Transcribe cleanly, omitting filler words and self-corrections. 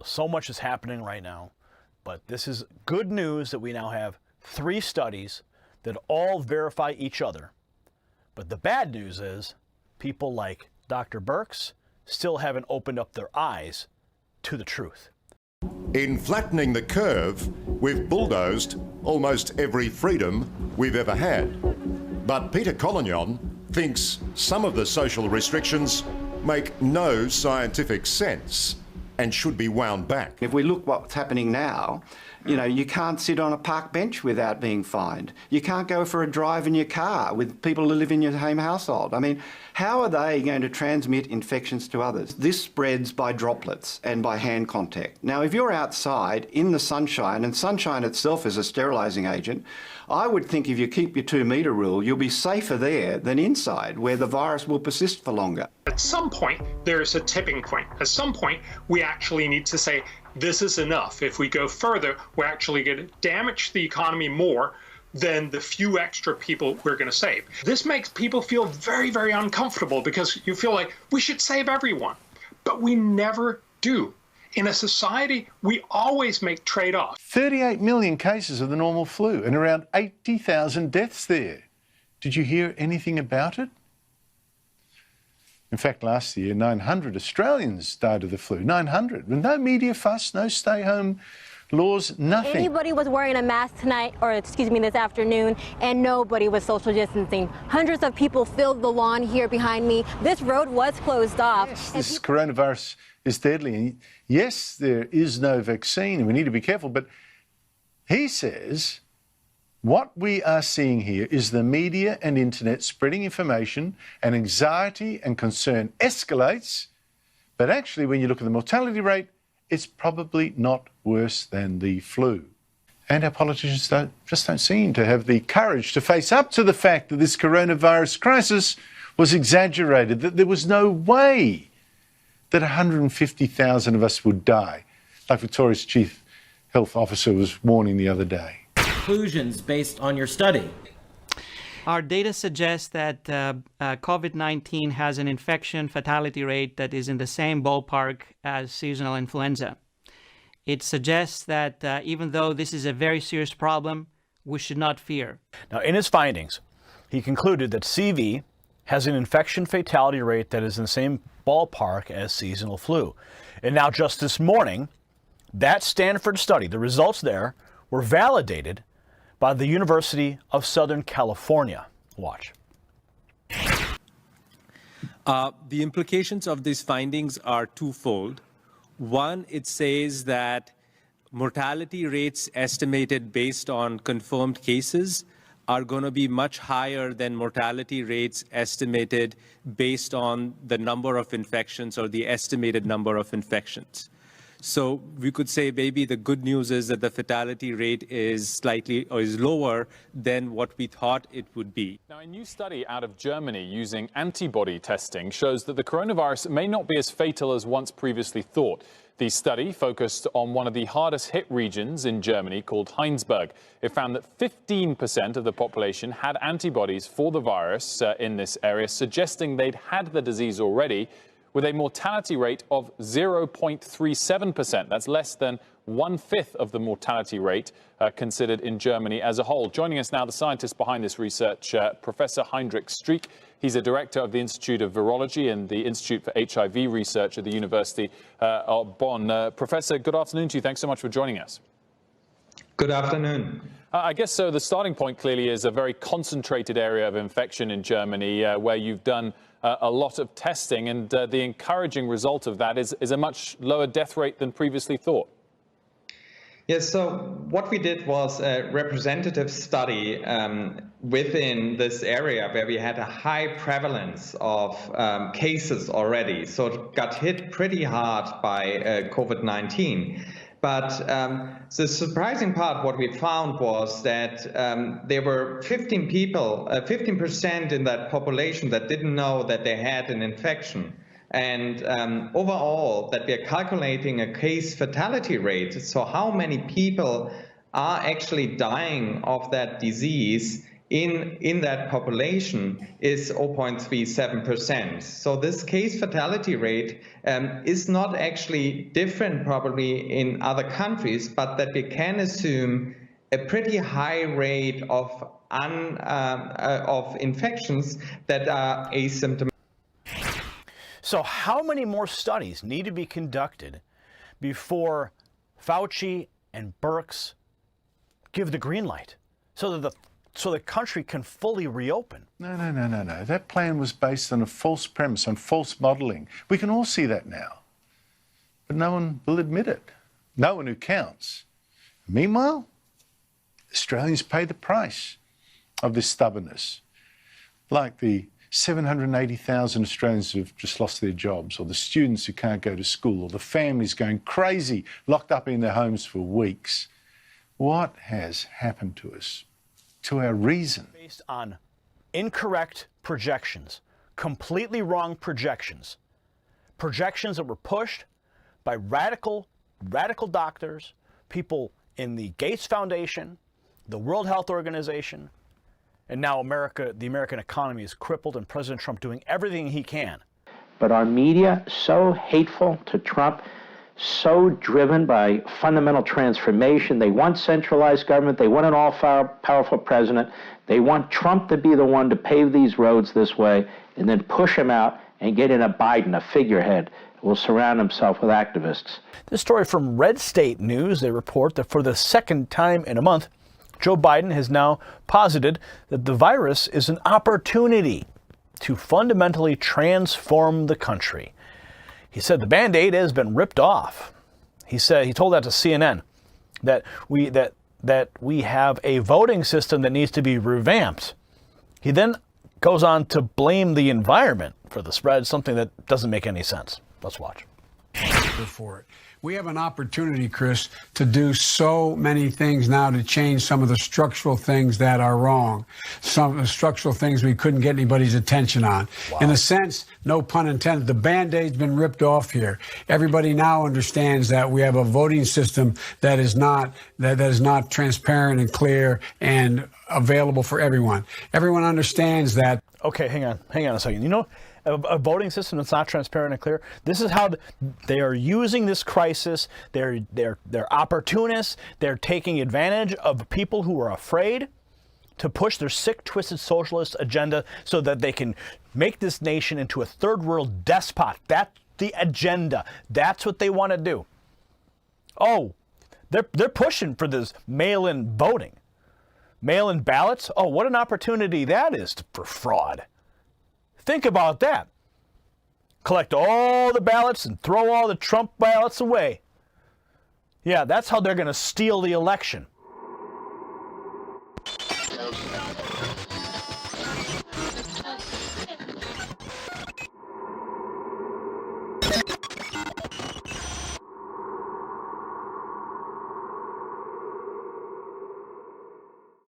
So much is happening right now, but this is good news that we now have 3 studies that all verify each other. But the bad news is people like Dr. Birx still haven't opened up their eyes to the truth. In flattening the curve, we've bulldozed almost every freedom we've ever had. But Peter Collignon thinks some of the social restrictions make no scientific sense and should be wound back. If we look what's happening now, you know, you can't sit on a park bench without being fined. You can't go for a drive in your car with people who live in your same household. I mean, how are they going to transmit infections to others? This spreads by droplets and by hand contact. Now, if you're outside in the sunshine, and sunshine itself is a sterilising agent, I would think if you keep your 2-metre rule, you'll be safer there than inside, where the virus will persist for longer. At some point, there's a tipping point. At some point, we actually need to say, this is enough. If we go further, we're actually going to damage the economy more than the few extra people we're going to save. This makes people feel very, very uncomfortable because you feel like we should save everyone, but we never do. In a society, we always make trade-offs. 38 million cases of the normal flu and around 80,000 deaths there. Did you hear anything about it? In fact, last year, 900 Australians died of the flu. 900. With no media fuss, no stay-home laws, nothing. Anybody was wearing a mask tonight, or excuse me, this afternoon, and nobody was social distancing. Hundreds of people filled the lawn here behind me. This road was closed off. Yes, this coronavirus is deadly. And yes, there is no vaccine, and we need to be careful, but he says what we are seeing here is the media and internet spreading information, and anxiety and concern escalates. But actually, when you look at the mortality rate, it's probably not worse than the flu. And our politicians just don't seem to have the courage to face up to the fact that this coronavirus crisis was exaggerated, that there was no way that 150,000 of us would die, like Victoria's Chief Health Officer was warning the other day. Conclusions based on your study. Our data suggests that COVID-19 has an infection fatality rate that is in the same ballpark as seasonal influenza. It suggests that even though this is a very serious problem, we should not fear. Now, in his findings, he concluded that CV has an infection fatality rate that is in the same ballpark as seasonal flu. And now, just this morning, that Stanford study, the results there, were validated by the University of Southern California. Watch. The implications of these findings are twofold. One, it says that mortality rates estimated based on confirmed cases are going to be much higher than mortality rates estimated based on the number of infections or the estimated number of infections. So we could say maybe the good news is that the fatality rate is slightly or is lower than what we thought it would be. Now, a new study out of Germany using antibody testing shows that the coronavirus may not be as fatal as once previously thought. The study focused on one of the hardest hit regions in Germany called Heinsberg. It found that 15% of the population had antibodies for the virus in this area, suggesting they'd had the disease already, with a mortality rate of 0.37%. That's less than 1/5 of the mortality rate considered in Germany as a whole. Joining us now, the scientist behind this research, Professor Heinrich Streeck. He's a director of the Institute of Virology and the Institute for HIV Research at the University of Bonn. Professor, good afternoon to you. Thanks so much for joining us. Good afternoon. I guess so. The starting point clearly is a very concentrated area of infection in Germany where you've done a lot of testing, and the encouraging result of that is a much lower death rate than previously thought. Yes, so what we did was a representative study within this area where we had a high prevalence of cases already. So it got hit pretty hard by COVID-19. But the surprising part, what we found was that there were 15% in that population that didn't know that they had an infection. And overall, that we are calculating a case fatality rate, so how many people are actually dying of that disease in that population is 0.37%. So this case fatality rate is not actually different probably in other countries, but that we can assume a pretty high rate of infections that are asymptomatic. So how many more studies need to be conducted before Fauci and Birx give the green light so that the country can fully reopen? No. That plan was based on a false premise, on false modelling. We can all see that now. But no one will admit it. No one who counts. Meanwhile, Australians pay the price of this stubbornness. Like the 780,000 Australians who've just lost their jobs, or the students who can't go to school, or the families going crazy, locked up in their homes for weeks. What has happened to us, to our reason? Based on incorrect projections, completely wrong projections, projections that were pushed by radical doctors, people in the Gates Foundation, the World Health Organization, and now the American economy is crippled, and President Trump doing everything he can. But our media, so hateful to Trump, so driven by fundamental transformation. They want centralized government. They want an all-powerful president. They want Trump to be the one to pave these roads this way and then push him out and get in a Biden, a figurehead, who will surround himself with activists. This story from Red State News, they report that for the second time in a month, Joe Biden has now posited that the virus is an opportunity to fundamentally transform the country. He said the Band-Aid has been ripped off. He told that to CNN, that we have a voting system that needs to be revamped. He then goes on to blame the environment for the spread, something that doesn't make any sense. Let's watch. For it. We have an opportunity, Chris, to do so many things now to change some of the structural things that are wrong, some of the structural things we couldn't get anybody's attention on. Wow. In a sense, no pun intended, the Band-Aid's been ripped off here. Everybody now understands that we have a voting system that is not transparent and clear and available for everyone. Everyone understands that. Okay, hang on a second. You know, a voting system that's not transparent and clear. This is how they are using this crisis. They're opportunists. They're taking advantage of people who are afraid to push their sick, twisted socialist agenda so that they can make this nation into a third world despot. That's the agenda. That's what they want to do. Oh, they're pushing for this mail-in voting. Mail-in ballots? Oh, what an opportunity that is for fraud. Think about that. Collect all the ballots and throw all the Trump ballots away. Yeah, that's how they're going to steal the election.